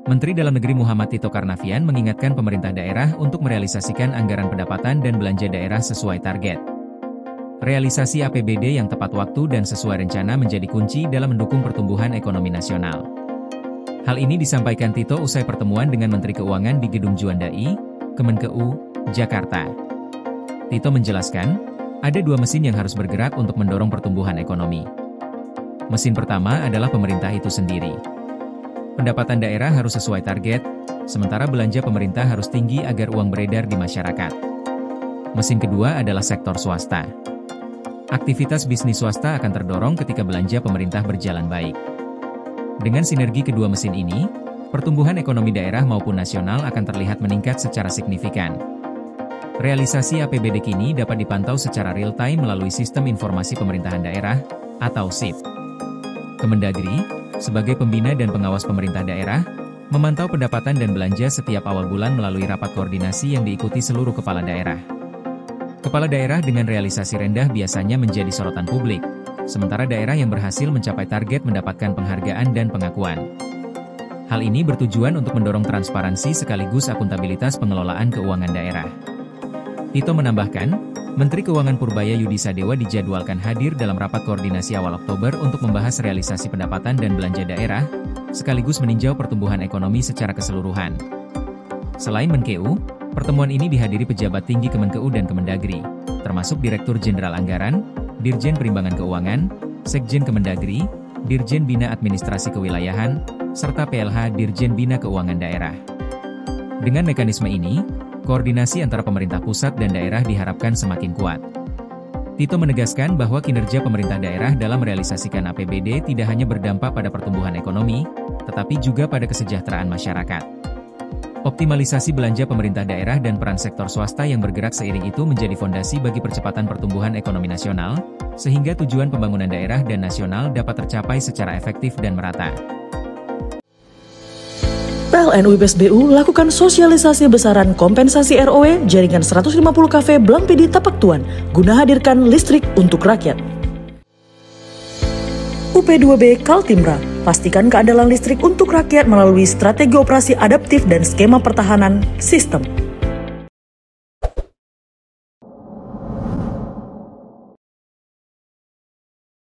Menteri Dalam Negeri Muhammad Tito Karnavian mengingatkan pemerintah daerah untuk merealisasikan anggaran pendapatan dan belanja daerah sesuai target. Realisasi APBD yang tepat waktu dan sesuai rencana menjadi kunci dalam mendukung pertumbuhan ekonomi nasional. Hal ini disampaikan Tito usai pertemuan dengan Menteri Keuangan di Gedung Juandai, Kemenkeu, Jakarta. Tito menjelaskan, ada dua mesin yang harus bergerak untuk mendorong pertumbuhan ekonomi. Mesin pertama adalah pemerintah itu sendiri. Pendapatan daerah harus sesuai target, sementara belanja pemerintah harus tinggi agar uang beredar di masyarakat. Mesin kedua adalah sektor swasta. Aktivitas bisnis swasta akan terdorong ketika belanja pemerintah berjalan baik. Dengan sinergi kedua mesin ini, pertumbuhan ekonomi daerah maupun nasional akan terlihat meningkat secara signifikan. Realisasi APBD kini dapat dipantau secara real-time melalui Sistem Informasi Pemerintahan Daerah, atau SIP. Kemendagri, sebagai pembina dan pengawas pemerintah daerah, memantau pendapatan dan belanja setiap awal bulan melalui rapat koordinasi yang diikuti seluruh kepala daerah. Kepala daerah dengan realisasi rendah biasanya menjadi sorotan publik, sementara daerah yang berhasil mencapai target mendapatkan penghargaan dan pengakuan. Hal ini bertujuan untuk mendorong transparansi sekaligus akuntabilitas pengelolaan keuangan daerah. Tito menambahkan, Menteri Keuangan Purbaya Yudi Sadewa dijadwalkan hadir dalam rapat koordinasi awal Oktober untuk membahas realisasi pendapatan dan belanja daerah, sekaligus meninjau pertumbuhan ekonomi secara keseluruhan. Selain Menkeu, pertemuan ini dihadiri pejabat tinggi Kemenkeu dan Kemendagri, termasuk Direktur Jenderal Anggaran, Dirjen Perimbangan Keuangan, Sekjen Kemendagri, Dirjen Bina Administrasi Kewilayahan, serta PLH Dirjen Bina Keuangan Daerah. Dengan mekanisme ini, koordinasi antara pemerintah pusat dan daerah diharapkan semakin kuat. Tito menegaskan bahwa kinerja pemerintah daerah dalam merealisasikan APBD tidak hanya berdampak pada pertumbuhan ekonomi, tetapi juga pada kesejahteraan masyarakat. Optimalisasi belanja pemerintah daerah dan peran sektor swasta yang bergerak seiring itu menjadi fondasi bagi percepatan pertumbuhan ekonomi nasional, sehingga tujuan pembangunan daerah dan nasional dapat tercapai secara efektif dan merata. PLN UIPS BU lakukan sosialisasi besaran kompensasi ROW jaringan 150 kafe Blampidi Tapak Tuan guna hadirkan listrik untuk rakyat. UP2B Kaltimra, pastikan keandalan listrik untuk rakyat melalui strategi operasi adaptif dan skema pertahanan sistem.